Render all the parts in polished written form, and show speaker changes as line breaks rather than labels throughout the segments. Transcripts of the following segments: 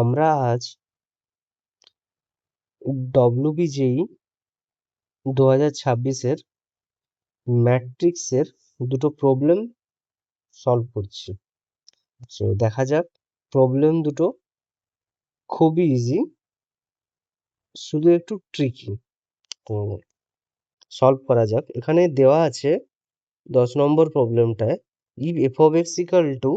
আমরা আজ WBJEE 2026-এর ম্যাট্রিক্সের দুটো প্রবলেম সলভ করছি। তো দেখা যাক, প্রবলেম দুটো খুবই ইজি, শুধু একটু ট্রিকি। তো সলভ করা যাক। এখানে দেওয়া আছে 10 নম্বর প্রবলেমটায়, if f of x equal to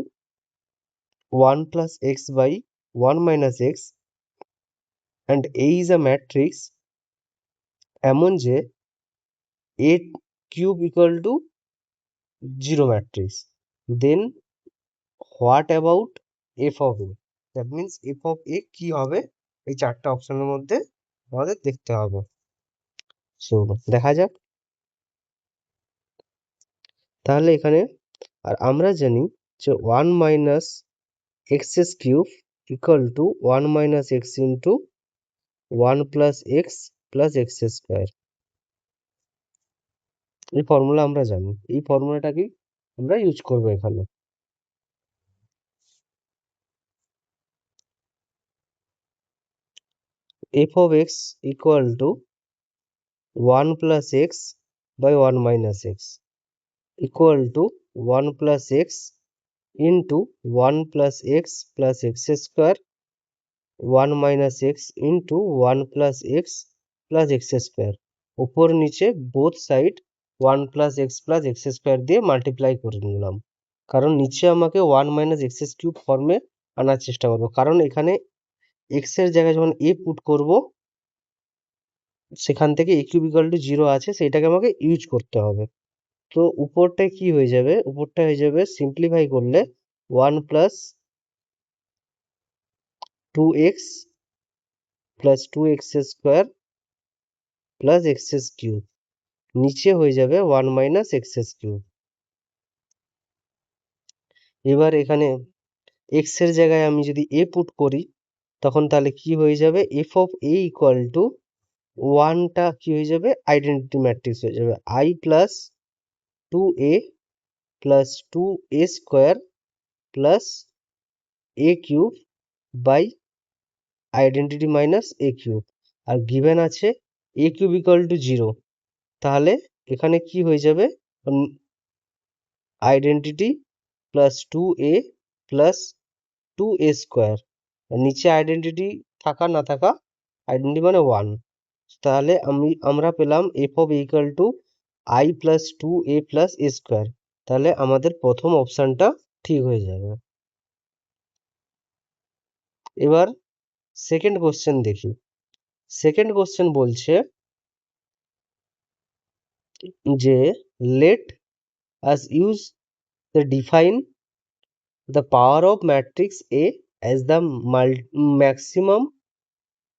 1 plus x by 1 minus x and A is a matrix এমন যে a cube equal to 0 matrix, then what about f of a? That means f of a কি হবে, এই চারটা অপশনের মধ্যে আমাদের দেখতে হবে। চলো দেখা যাক। তাহলে এখানে আর আমরা জানি যে 1 minus x cube equal to 1 minus x into 1 plus x plus x square। এই ফর্মুলা আমরা জানি, এই ফর্মুলাটাকে আমরা ইউজ করব এখানে। f of x equal to 1 plus x by 1 minus x equal to 1 plus x into 1 plus x plus x square 1 minus x into 1 plus x plus x square, উপর নিচে both side 1 plus x plus x square দিয়ে multiply করে নিলাম, কারণ নিচে আমাকে 1 minus x cube ফর্মে আনার চেষ্টা করব, কারণ এখানে x এর জায়গায় যখন a পুট করব সেখান থেকে a কিউব ইকুয়াল টু 0 আছে, সেইটাকে আমাকে ইউজ করতে হবে। তো উপরটায় কি হয়ে যাবে, উপরটা হয়ে যাবে সিম্পলিফাই করলে 1 plus 2x plus 2x square plus x cube, নিচে হয়ে যাবে 1 minus x কিউব। এবার এখানে x এর জায়গায় আমি যদি a পুট করি তখন তাহলে কি হয়ে যাবে, f of a equal to 1 টা কি হয়ে যাবে, আইডেন্টিটি ম্যাট্রিক্স হয়ে যাবে, I plus 2a plus 2a square plus a cube by identity minus a cube, আর গিভেন আছে a কিউব ইকুয়াল টু 0। তাহলে এখানে কি হয়ে যাবে, identity plus 2a plus 2a square, নিচে আইডেন্টিটি থাকা না থাকা, আইডেন্টিটি মানে 1, তাহলে আমরা পেলাম f of a equal to I plus 2a plus a square. তাহলে আমাদের প্রথম অপশনটা ঠিক হয়ে যাবে। এবার সেকেন্ড কোশ্চেন দেখি। সেকেন্ড কোশ্চেন বলছে যে let us use the define the power of matrix A as the maximum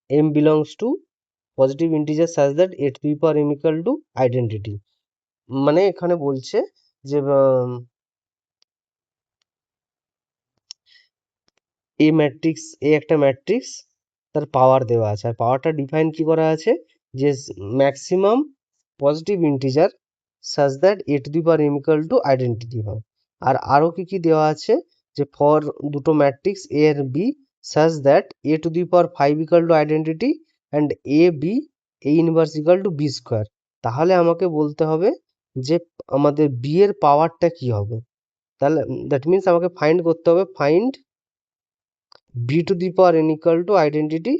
m belongs to positive integer such that a to the power m equal to identity। মানে এখানে বলছে যে এ matrix, এ একটা matrix, তার পাওয়ার দেওয়া আছে, আর পাওয়ারটা ডিফাইন কি করা আছে যে maximum positive integer such that A to the power M equal to identity হয়। আর আরও কি কি দেওয়া আছে, যে ফর দুটো ম্যাট্রিক্স এ আর B such that A to the power 5 equal to identity and A B A inverse equal to B square. তাহলে আমাকে বলতে হবে যে আমাদের বি এর পাওয়ারটা কি হবে। তাহলে দ্যাট মিনস আমাকে ফাইন্ড করতে হবে, find b to the power n equal to identity,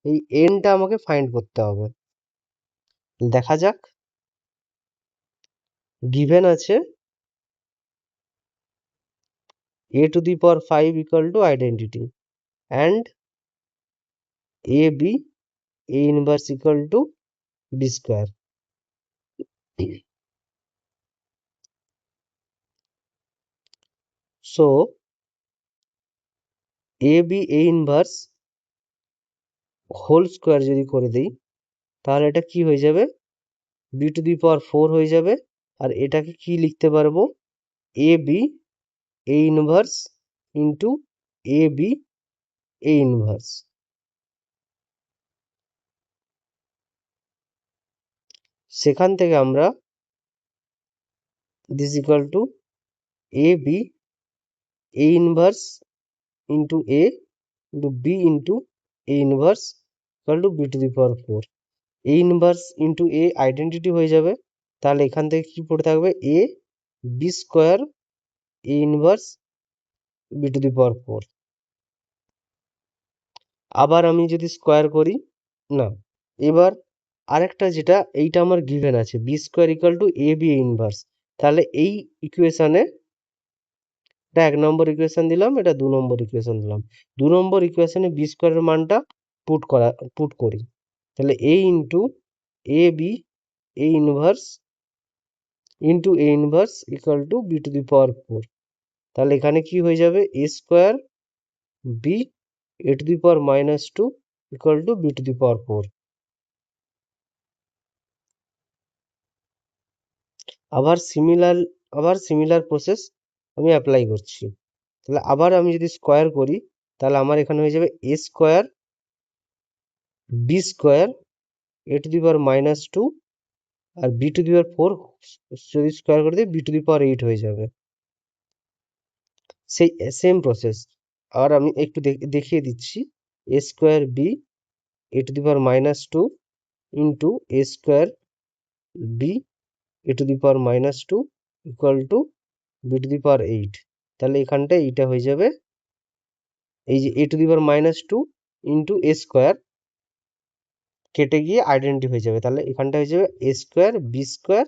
এই nটা আমাকে ফাইন্ড করতে হবে। দেখা যাক, গিভেন আছে a to the power 5 equal to identity and a b a inverse equal to b square। so a b a inverse whole square যদি করে দিই তাহলে এটা কি হয়ে যাবে, b to the power 4 হয়ে যাবে, আর এটাকে কি লিখতে পারবো, a b a inverse into a b a inverse। সেখান থেকে আমরা this equal to a b a inverse into a into b into a inverse equal to b to the power 4. a inverse into a identity হয়ে যাবে, তাহলে এখান থেকে কি পড়ে থাকবে a b square a inverse b to the power 4. আবার আমি যদি স্কোয়ার করি, না, এবার আরেকটা যেটা এইটা আমার গিভেন আছে B square equal to A B inverse, তাহলে এই ইকুয়েশনে এটা 1 নম্বর ইকুয়েশন দিলাম, এটা 2 নম্বর ইকুয়েশন দিলাম। 2 নম্বর ইকুয়েশনে বি স্কোয়ারের মানটা পুট করি, তাহলে A into A B A inverse into A inverse equal to B to the power 4। তাহলে এখানে কি হয়ে যাবে A square B A to the power -2 equal to B to the power 4। আবার সিমিলার প্রসেস আমি apply করছি। তাহলে আবার আমি যদি স্কোয়ার করি, তাহলে আমার এখানে হয়ে যাবে A square B square A to the power -2 আর বি টু দি পাওয়ার 4 যদি স্কোয়ার করে দিই বি টু দি পাওয়ার 8 হয়ে যাবে। সেই সেম প্রসেস আর আমি একটু দেখিয়ে দিচ্ছি। A square B A to the power -2 into A square B A to the power -2 equal to B to the power 8। তাহলে এখানটায় এইটা হয়ে যাবে, এই যে A to the power -2 into A square কেটে গিয়ে আইডেন্টি হয়ে যাবে, তাহলে এখানটা হয়ে যাবে A square B square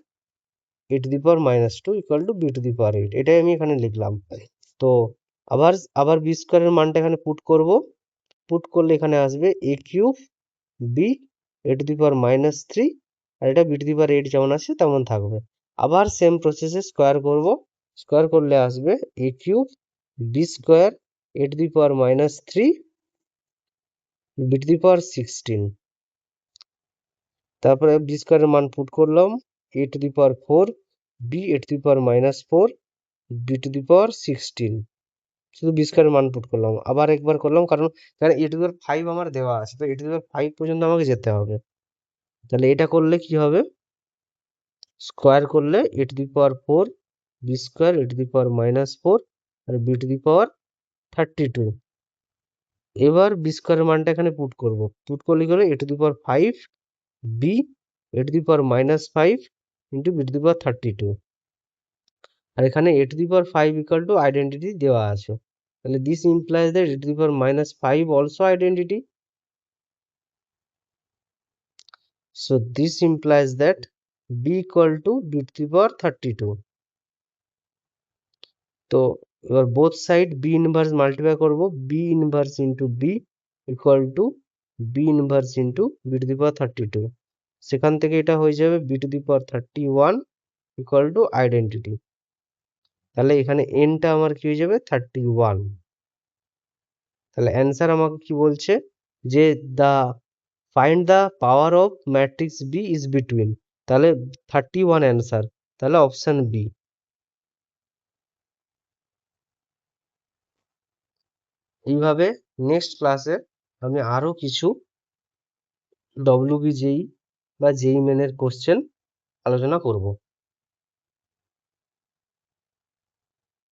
A to the power -2 equal to B to the power 8। এটাই আমি এখানে লিখলাম। তো আবার বি স্কোয়ারের মানটা এখানে পুট করলে এখানে আসবে A cube B A to the power -3 আর এটা বি টু দি পাওয়ার 8 যেমন আছে তেমন থাকবে। আবার সেম প্রসেসে স্কোয়ার করব, স্কোয়ার করলে আসবে A cube B square A to the power -3 B to the power 16। তারপরে বি স্কোয়ারের মান পুট করলাম A to the power 4 B A to the power -4 B to the power 16। শুধু বি স্কোয়ারের মান পুট করলাম, আবার একবার করলাম, কারণ এ টু দি পাওয়ার 5 আমার দেওয়া আছে, তো এ টু দি পাওয়ার 5 পর্যন্ত আমাকে যেতে হবে। তাহলে এটা করলে কি হবে, স্কোয়ার করলে A to the power 4 B square A to the power -4 আর বি টু দি পাওয়ার 32। এবার বি স্কোয়ারের মানটা এখানে পুট করলে কি হলো A to the power 5 B A to the power -5 into B to the power 32। আর এখানে A to the power 5 equal to identity দেওয়া আছে, তাহলে this implies that A to the power -5 also identity. So this implies that b equal to b to the power 32. তো এবার both side B inverse multiply করব, B inverse into B equal to B inverse into B to the power 32। সেখান থেকে এটা হয়ে যাবে B to the power 31 equal to identity. তাহলে এখানে এনটা আমার কি হয়ে যাবে 31। তাহলে অ্যান্সার আমাকে কি বলছে যে find the power of matrix B is between, তাহলে 31 অ্যান্সার, তাহলে অপশন বি। এইভাবে নেক্সট ক্লাসে আমি আরো কিছু ডব্লিউবিজেই বা জেই মেনের কোশ্চেন আলোচনা করব।